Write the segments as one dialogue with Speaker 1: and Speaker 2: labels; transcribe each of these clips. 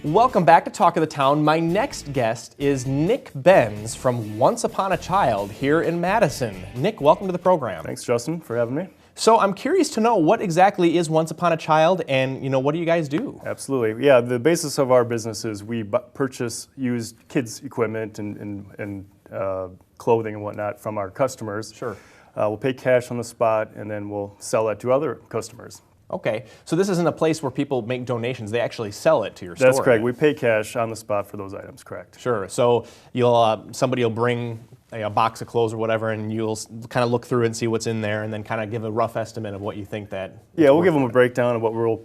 Speaker 1: Welcome back to Talk of the Town. My next guest is Nick Benz from Once Upon a Child here in Madison. Nick, welcome to the program.
Speaker 2: Thanks, Justin, for having me.
Speaker 1: So I'm curious to know what exactly is Once Upon a Child, and what do you guys do?
Speaker 2: Absolutely. Yeah, the basis of our business is we purchase used kids equipment and clothing and whatnot from our customers.
Speaker 1: Sure.
Speaker 2: We'll pay cash on the spot, and then we'll sell that to other customers.
Speaker 1: Okay, so this isn't a place where people make donations, they actually sell it to your store.
Speaker 2: That's correct. We pay cash on the spot for those items, correct.
Speaker 1: Sure, so somebody will bring a box of clothes or whatever, and you'll kind of look through it and see what's in there, and then kind of give a rough estimate of what you think that.
Speaker 2: Yeah, we'll give them a breakdown of what we'll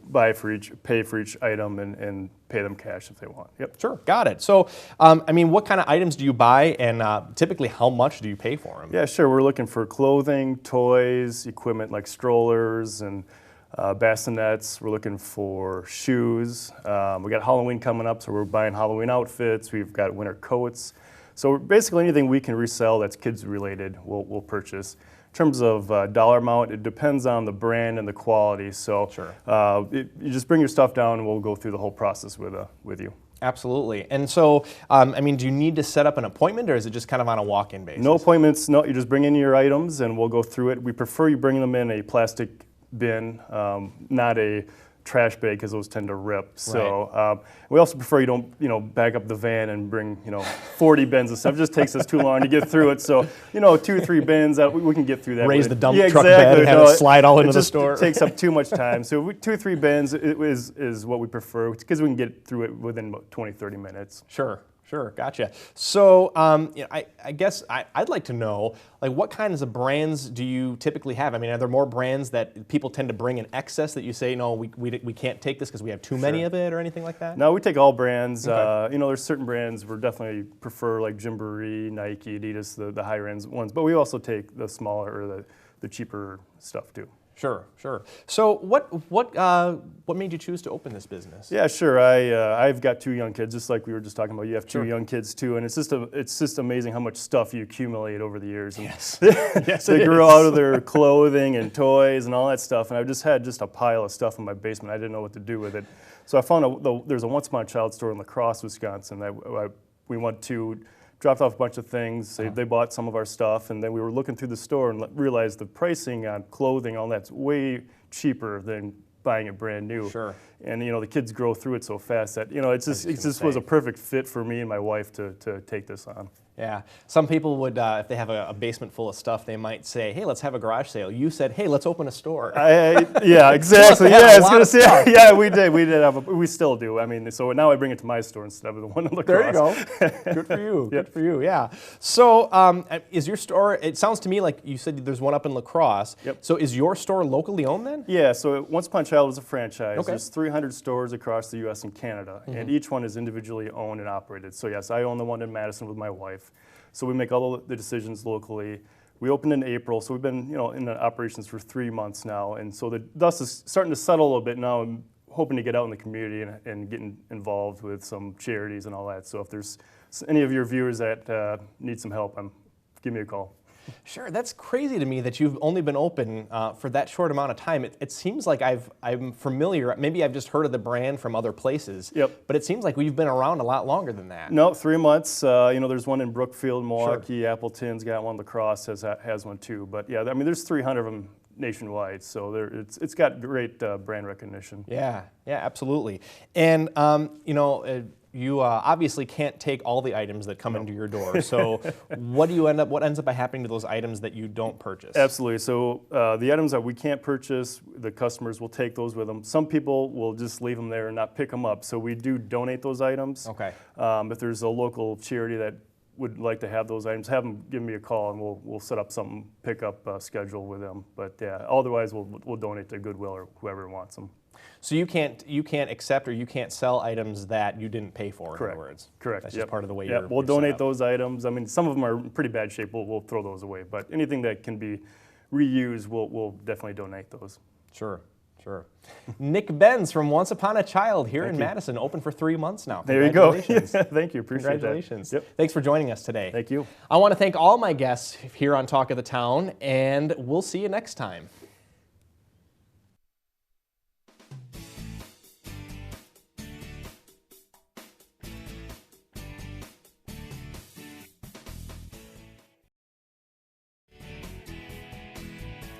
Speaker 2: pay for each item, and pay them cash if they want. Yep.
Speaker 1: Sure, got it. So, what kind of items do you buy, and typically how much do you pay for them?
Speaker 2: Yeah, sure. We're looking for clothing, toys, equipment like strollers and bassinets. We're looking for shoes. We got Halloween coming up, so we're buying Halloween outfits. We've got winter coats. So basically anything we can resell that's kids related, we'll purchase. In terms of dollar amount, it depends on the brand and the quality. So
Speaker 1: Sure.
Speaker 2: You just bring your stuff down, and we'll go through the whole process with you.
Speaker 1: Absolutely. And so, do you need to set up an appointment, or is it just kind of on a walk-in basis?
Speaker 2: No appointments. No, you just bring in your items, and we'll go through it. We prefer you bring them in a plastic bin, not a trash bag, because those tend to rip. So we also prefer you don't back up the van and bring 40 bins of stuff. It just takes us too long to get through it. So 2 or 3 bins, we can get through that.
Speaker 1: Raise the dump truck bed and have it slide all into the store.
Speaker 2: It takes up too much time. So 2 or 3 bins is what we prefer, because we can get through it within about 20-30 minutes.
Speaker 1: Sure, gotcha. So, I guess I'd like to know, what kinds of brands do you typically have? Are there more brands that people tend to bring in excess that you say, no, we can't take this because we have too many of it, or anything like that?
Speaker 2: No, we take all brands.
Speaker 1: Okay.
Speaker 2: There's certain brands we definitely prefer, like Gymboree, Nike, Adidas, the higher end ones. But we also take the smaller or the cheaper stuff too.
Speaker 1: Sure. So what made you choose to open this business?
Speaker 2: Yeah, sure. I've got 2 young kids, just like we were just talking about. You have 2
Speaker 1: Sure.
Speaker 2: young kids too, and it's just amazing how much stuff you accumulate over the years. And
Speaker 1: Yes.
Speaker 2: they grow out of their clothing and toys and all that stuff, and I've just had a pile of stuff in my basement. I didn't know what to do with it, so I found there's a Once Upon a Child store in La Crosse, Wisconsin. We went to. Dropped off a bunch of things. They bought some of our stuff, and then we were looking through the store and realized the pricing on clothing, all that's way cheaper than buying it brand new.
Speaker 1: Sure.
Speaker 2: And the kids grow through it so fast that it just was a perfect fit for me and my wife to take this on.
Speaker 1: Yeah, some people would, if they have a basement full of stuff, they might say, hey, let's have a garage sale. You said, hey, let's open a store.
Speaker 2: Yeah, exactly. Yeah, I was going to say, yeah, we did we still do. So now I bring it to my store instead of the one in La Crosse.
Speaker 1: There you go. Good for you. Good for you, yeah. So is your store, it sounds to me like you said there's one up in La Crosse. Yep. So is your store locally owned then?
Speaker 2: Yeah, so Once Upon a Child was a franchise.
Speaker 1: Okay.
Speaker 2: There's 300 stores across the U.S. and Canada, and each one is individually owned and operated. So yes, I own the one in Madison with my wife. So we make all the decisions locally. We opened in April, so we've been in the operations for 3 months now, and so the dust is starting to settle a little bit now. I'm hoping to get out in the community and getting involved with some charities and all that. So if there's any of your viewers that need some help, give me a call.
Speaker 1: Sure, that's crazy to me that you've only been open for that short amount of time. It seems like I'm familiar, maybe I've just heard of the brand from other places.
Speaker 2: Yep.
Speaker 1: But it seems like we've been around a lot longer than that.
Speaker 2: No, 3 months. There's one in Brookfield, Milwaukee, sure. Appleton's got one, La Crosse has one too. But yeah, there's 300 of them nationwide, so it's got great brand recognition.
Speaker 1: Yeah, absolutely. And you obviously can't take all the items that come into your door. So what ends up happening to those items that you don't purchase?
Speaker 2: Absolutely. So the items that we can't purchase, the customers will take those with them. Some people will just leave them there and not pick them up. So we do donate those items.
Speaker 1: Okay.
Speaker 2: If there's a local charity that would like to have those items, have them give me a call, and we'll set up some pickup schedule with them. But yeah, otherwise we'll donate to Goodwill or whoever wants them.
Speaker 1: So you can't accept or you can't sell items that you didn't pay for.
Speaker 2: Correct.
Speaker 1: In other words.
Speaker 2: Correct.
Speaker 1: That's
Speaker 2: Yep.
Speaker 1: just part of the way
Speaker 2: we'll donate those items. Some of them are in pretty bad shape. We'll throw those away. But anything that can be reused, we'll definitely donate those.
Speaker 1: Sure. Nick Benz from Once Upon a Child here in Madison, open for 3 months now.
Speaker 2: There you go. Thank you. Appreciate
Speaker 1: Congratulations.
Speaker 2: that. Yep.
Speaker 1: Thanks for joining us today.
Speaker 2: Thank you.
Speaker 1: I want to thank all my guests here on Talk of the Town, and we'll see you next time.